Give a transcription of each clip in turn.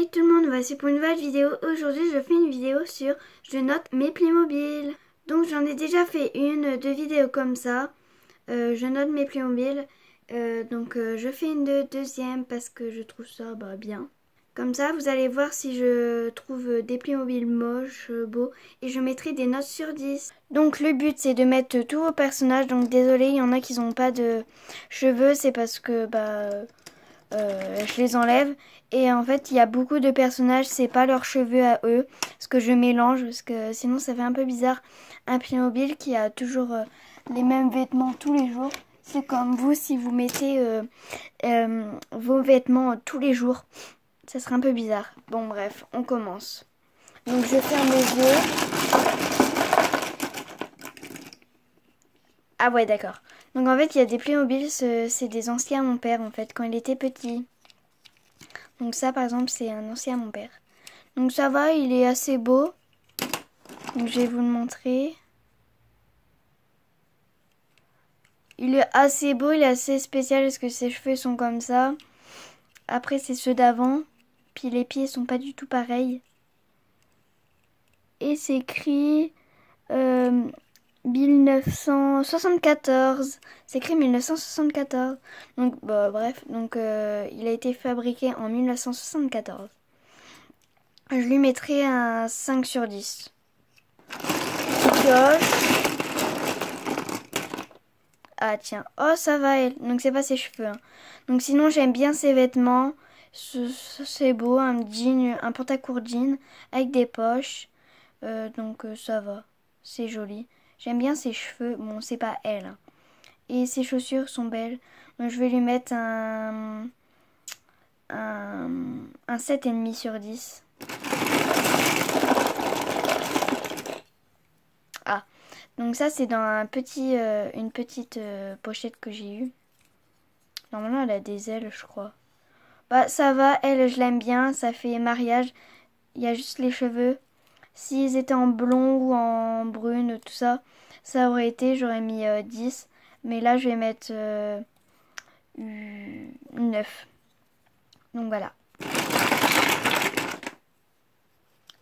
Salut tout le monde, voici pour une nouvelle vidéo. Aujourd'hui je fais une vidéo sur je note mes Playmobil. Donc j'en ai déjà fait deux vidéos comme ça. Je note mes Playmobil. Je fais une deuxième parce que je trouve ça bien. Comme ça vous allez voir si je trouve des Playmobil moches, beaux. Et je mettrai des notes sur 10. Donc le but c'est de mettre tous vos personnages. Donc désolé, il y en a qui n'ont pas de cheveux. C'est parce que je les enlève. Et en fait il y a beaucoup de personnages, c'est pas leurs cheveux à eux, parce que je mélange, parce que sinon ça fait un peu bizarre. Un Playmobil qui a toujours les mêmes vêtements tous les jours, c'est comme vous si vous mettez vos vêtements tous les jours, ça serait un peu bizarre. Bon bref, on commence. Donc je ferme les yeux. Ah ouais d'accord. Donc en fait il y a des Playmobil, c'est des anciens à mon père en fait, quand il était petit. Donc ça par exemple c'est un ancien à mon père. Donc ça va, il est assez beau. Donc je vais vous le montrer. Il est assez beau, il est assez spécial parce que ses cheveux sont comme ça. Après c'est ceux d'avant. Puis les pieds sont pas du tout pareils. Et c'est écrit 1974. C'est écrit 1974. Donc bref, donc il a été fabriqué en 1974. Je lui mettrai un 5 sur 10. Pioche. Ah tiens, oh ça va elle. Donc c'est pas ses cheveux. Hein. Donc sinon j'aime bien ses vêtements. C'est beau, un jean, un pantacourt jean avec des poches. Ça va, c'est joli. J'aime bien ses cheveux. Bon c'est pas elle. Hein. Et ses chaussures sont belles. Donc je vais lui mettre un 7,5 sur 10. Ah, donc ça c'est dans une petite pochette que j'ai eue. Normalement elle a des ailes je crois. Bah ça va, elle je l'aime bien, ça fait mariage. Il y a juste les cheveux. S'ils étaient en blond ou en brune, tout ça, ça aurait été, j'aurais mis 10. Mais là je vais mettre 9. Donc voilà.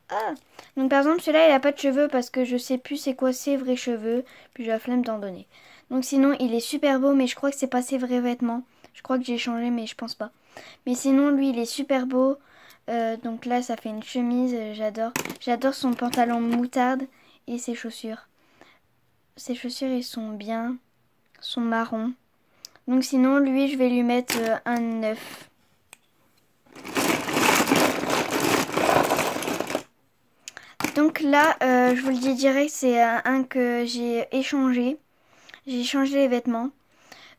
Ah, donc par exemple celui-là il a pas de cheveux parce que je sais plus c'est quoi ses vrais cheveux, puis j'ai la flemme d'en donner. Donc sinon il est super beau mais je crois que c'est pas ses vrais vêtements. Je crois que j'ai changé mais je pense pas. Mais sinon lui il est super beau. Donc là ça fait une chemise, j'adore. J'adore son pantalon moutarde et ses chaussures. Ses chaussures ils sont bien, sont marron. Donc sinon lui je vais lui mettre un 9. Donc là, je vous le dis direct, c'est un que j'ai échangé. J'ai changé les vêtements.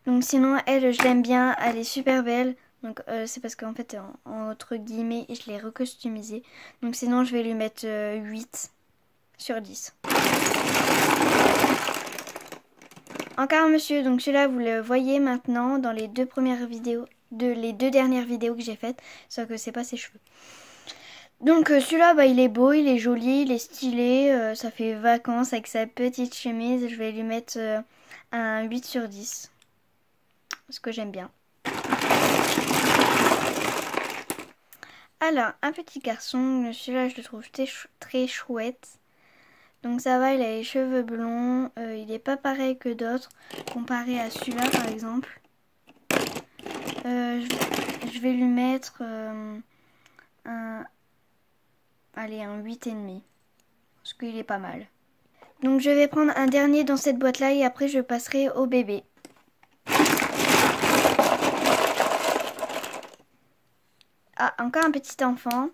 Donc sinon, elle, je l'aime bien. Elle est super belle. Donc c'est parce qu'en fait, entre guillemets, je l'ai recustomisée. Donc sinon, je vais lui mettre 8 sur 10. Encore un monsieur. Donc celui-là, vous le voyez maintenant dans les deux premières vidéos. Les deux dernières vidéos que j'ai faites. Sauf que c'est pas ses cheveux. Donc celui-là, il est beau, il est joli, il est stylé, ça fait vacances avec sa petite chemise. Je vais lui mettre un 8 sur 10. Parce que j'aime bien. Alors, un petit garçon, celui-là je le trouve très chouette. Donc ça va, il a les cheveux blonds, il n'est pas pareil que d'autres, comparé à celui-là par exemple. Je vais lui mettre un 8,5. Parce qu'il est pas mal. Donc je vais prendre un dernier dans cette boîte là et après je passerai au bébé. Ah, encore un petit enfant.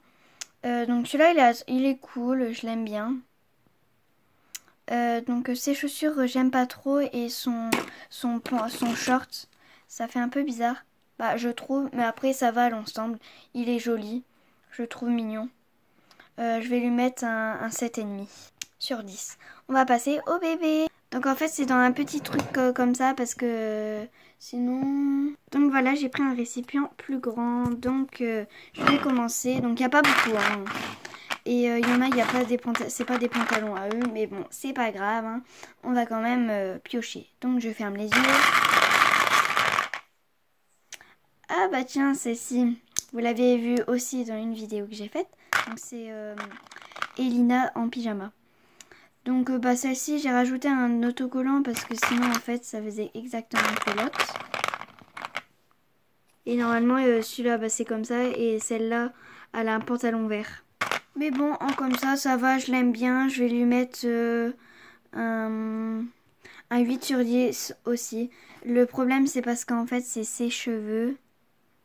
Donc celui-là il est cool, je l'aime bien. Donc ses chaussures j'aime pas trop et son short ça fait un peu bizarre. Je trouve, mais après ça va à l'ensemble. Il est joli, je trouve mignon. Je vais lui mettre un 7,5 sur 10. On va passer au bébé. Donc en fait c'est dans un petit truc comme ça parce que sinon... Donc voilà, j'ai pris un récipient plus grand. Donc je vais commencer. Donc il n'y a pas beaucoup. Hein. Et il y en a, il n'y a pas des pantalons. C'est pas des pantalons à eux. Mais bon, c'est pas grave. Hein. On va quand même piocher. Donc je ferme les yeux. Ah bah tiens, celle-ci. Vous l'avez vu aussi dans une vidéo que j'ai faite. Donc c'est Elina en pyjama. Donc celle-ci j'ai rajouté un autocollant parce que sinon en fait ça faisait exactement que l'autre. Et normalement celui-là c'est comme ça et celle-là elle a un pantalon vert. Mais bon, comme ça va, je l'aime bien. Je vais lui mettre un 8 sur 10 aussi. Le problème c'est parce qu'en fait c'est ses cheveux.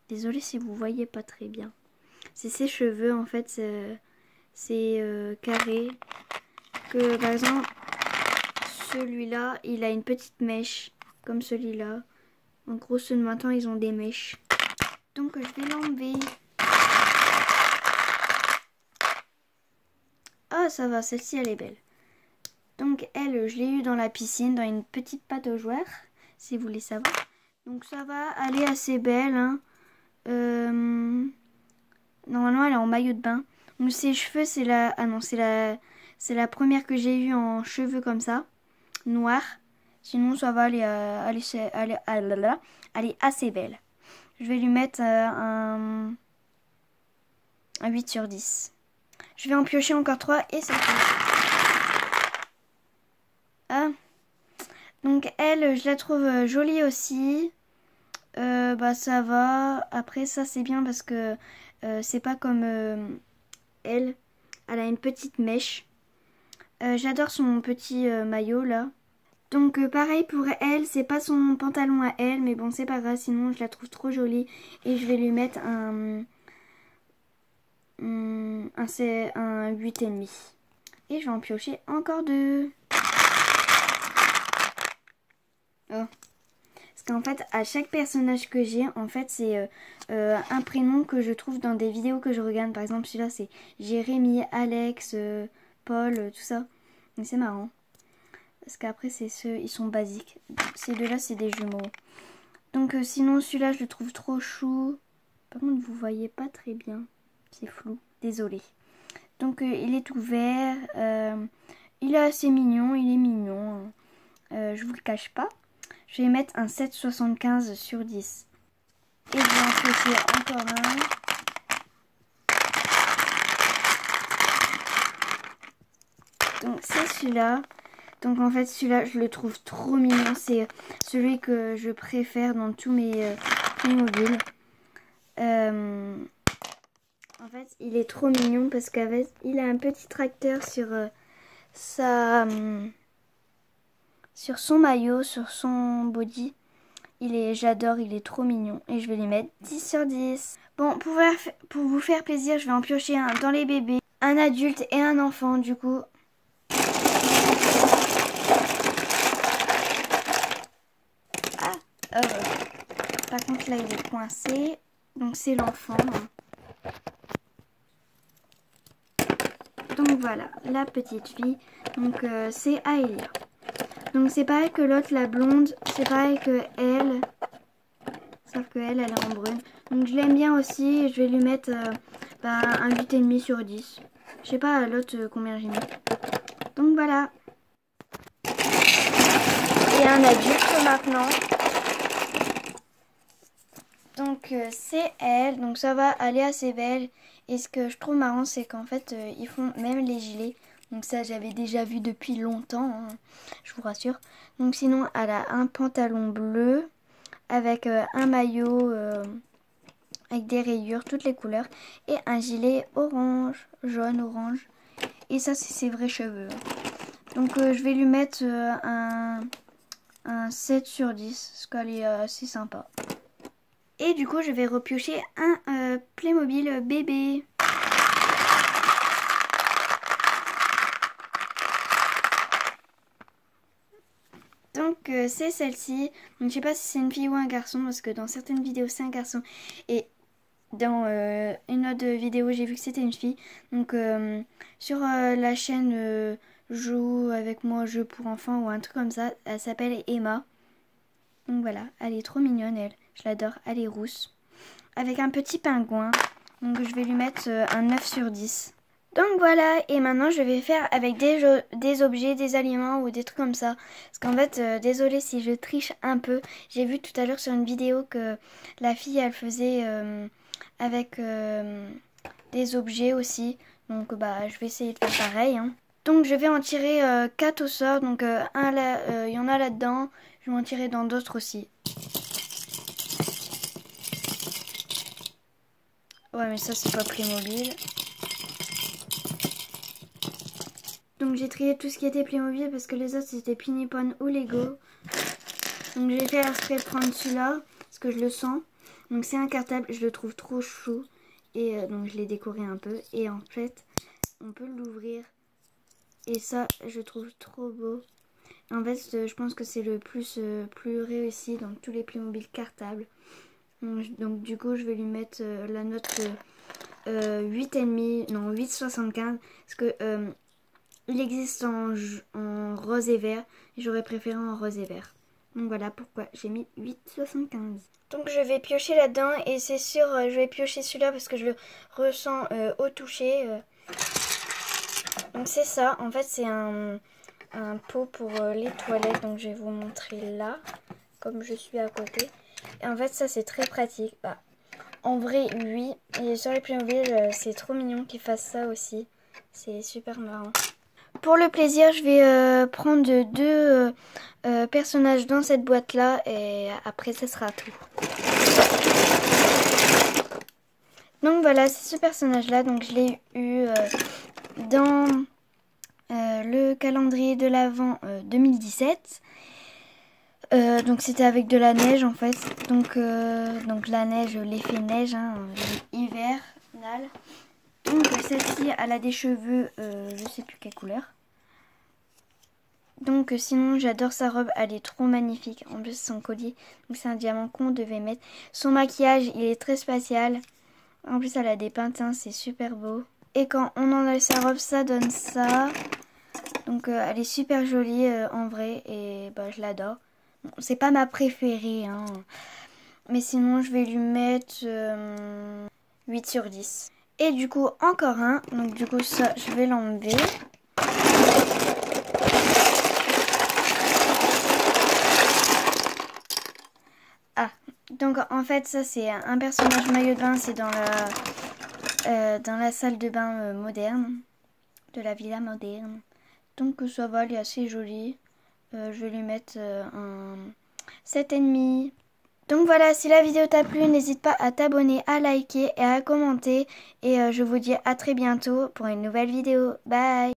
Désolée si vous voyez pas très bien. C'est ses cheveux en fait, c'est carré. Que par exemple celui-là il a une petite mèche comme celui-là. En gros ceux de maintenant ils ont des mèches. Donc je vais l'enlever. Ah ça va, celle-ci elle est belle. Donc elle je l'ai eu dans la piscine, dans une petite pâte aux joueurs, si vous voulez savoir. Donc ça va, elle est assez belle hein. Normalement elle est en maillot de bain. Donc ses cheveux c'est la... Ah non c'est la première que j'ai eue en cheveux comme ça. Noir. Sinon ça va, elle est assez belle. Je vais lui mettre un 8 sur 10. Je vais en piocher encore 3 et c'est tout. Ah. Donc elle, je la trouve jolie aussi. Ça va. Après ça c'est bien parce que c'est pas comme elle. Elle a une petite mèche. J'adore son petit maillot là. Donc pareil pour elle, c'est pas son pantalon à elle, mais bon c'est pas grave, sinon je la trouve trop jolie. Et je vais lui mettre un 8,5. Et je vais en piocher encore 2. Oh. Parce qu'en fait, à chaque personnage que j'ai, en fait, c'est un prénom que je trouve dans des vidéos que je regarde. Par exemple, celui-là, c'est Jérémy, Alex, Paul, tout ça. Mais c'est marrant. Parce qu'après, c'est ceux, ils sont basiques. Ces deux-là, c'est des jumeaux. Donc, sinon, celui-là, je le trouve trop chou. Par contre, vous voyez pas très bien. C'est flou. Désolée. Donc, il est tout vert. Il est assez mignon. Il est mignon. Je vous le cache pas. Je vais mettre un 7,75 sur 10. Et je vais en piocher encore un. Donc c'est celui-là. Donc en fait celui-là je le trouve trop mignon. C'est celui que je préfère dans tous mes Playmobil. En fait il est trop mignon parce qu'il a un petit tracteur sur sur son maillot, sur son body. J'adore, il est trop mignon. Et je vais lui mettre 10 sur 10. Bon, pour vous faire plaisir, je vais en piocher un dans les bébés, un adulte et un enfant du coup. Par contre là il est coincé. Donc c'est l'enfant. Donc voilà, la petite fille. Donc c'est Aelia. Donc c'est pareil que l'autre, la blonde, c'est pareil que elle. Sauf que elle est en brune. Donc je l'aime bien aussi. Je vais lui mettre un 8,5 sur 10. Je sais pas l'autre combien j'ai mis. Donc voilà. Et un adulte maintenant. Donc c'est elle. Donc ça va, elle est assez belle. Et ce que je trouve marrant, c'est qu'en fait, ils font même les gilets. Donc ça, j'avais déjà vu depuis longtemps, hein, je vous rassure. Donc sinon, elle a un pantalon bleu avec un maillot avec des rayures, toutes les couleurs. Et un gilet orange, jaune, orange. Et ça, c'est ses vrais cheveux. Donc je vais lui mettre un 7 sur 10, parce qu'elle est assez sympa. Et du coup, je vais repiocher un Playmobil bébé. Donc c'est celle-ci. Donc je sais pas si c'est une fille ou un garçon parce que dans certaines vidéos c'est un garçon et dans une autre vidéo j'ai vu que c'était une fille. Donc sur la chaîne Joue avec moi, jeu pour enfants ou un truc comme ça, elle s'appelle Emma. Donc voilà, elle est trop mignonne elle. Je l'adore, elle est rousse. Avec un petit pingouin. Donc je vais lui mettre un 9 sur 10. Donc voilà, et maintenant je vais faire avec des objets, des aliments ou des trucs comme ça. Parce qu'en fait, désolée si je triche un peu. J'ai vu tout à l'heure sur une vidéo que la fille, elle faisait avec des objets aussi. Donc bah je vais essayer de faire pareil. Hein. Donc je vais en tirer 4 au sort. Donc il y en a là-dedans. Je vais en tirer dans d'autres aussi. Ouais mais ça c'est pas Playmobil. Donc j'ai trié tout ce qui était Playmobil parce que les autres c'était Pinipon ou Lego. Donc j'ai fait exprès de prendre celui-là parce que je le sens. Donc c'est un cartable, je le trouve trop chou. Et donc je l'ai décoré un peu. Et en fait on peut l'ouvrir. Et ça je trouve trop beau. En fait je pense que c'est le plus réussi dans tous les Playmobil cartables. Donc du coup je vais lui mettre la note 8,5, non 8,75. Parce que il existe en rose et vert. Et j'aurais préféré en rose et vert. Donc voilà pourquoi j'ai mis 8,75. Donc je vais piocher là-dedans et c'est sûr je vais piocher celui-là parce que je le ressens au toucher. Donc c'est ça, en fait c'est un pot pour les toilettes. Donc je vais vous montrer là, comme je suis à côté. Et en fait ça c'est très pratique. Bah, en vrai oui, et sur les Playmobil c'est trop mignon qu'ils fassent ça aussi. C'est super marrant. Pour le plaisir, je vais prendre deux personnages dans cette boîte-là et après, ça sera tout. Donc voilà, c'est ce personnage-là. Donc je l'ai eu dans le calendrier de l'Avent 2017. Donc c'était avec de la neige en fait. Donc la neige, l'effet neige, hein, hivernal. Donc celle-ci, elle a des cheveux, je sais plus quelle couleur. Donc sinon j'adore sa robe, elle est trop magnifique. En plus son collier, donc c'est un diamant qu'on devait mettre. Son maquillage, il est très spatial. En plus elle a des pintins, c'est super beau. Et quand on enlève sa robe, ça donne ça. Donc elle est super jolie en vrai et bah, je l'adore. Bon, c'est pas ma préférée, hein. Mais sinon je vais lui mettre 8 sur 10. Et du coup encore un, donc du coup ça je vais l'enlever. Ah, donc en fait ça c'est un personnage maillot de bain, c'est dans la salle de bain moderne, de la villa moderne. Donc ça va, il est assez joli. Je vais lui mettre un 7,5. Donc voilà, si la vidéo t'a plu, n'hésite pas à t'abonner, à liker et à commenter. Et je vous dis à très bientôt pour une nouvelle vidéo. Bye!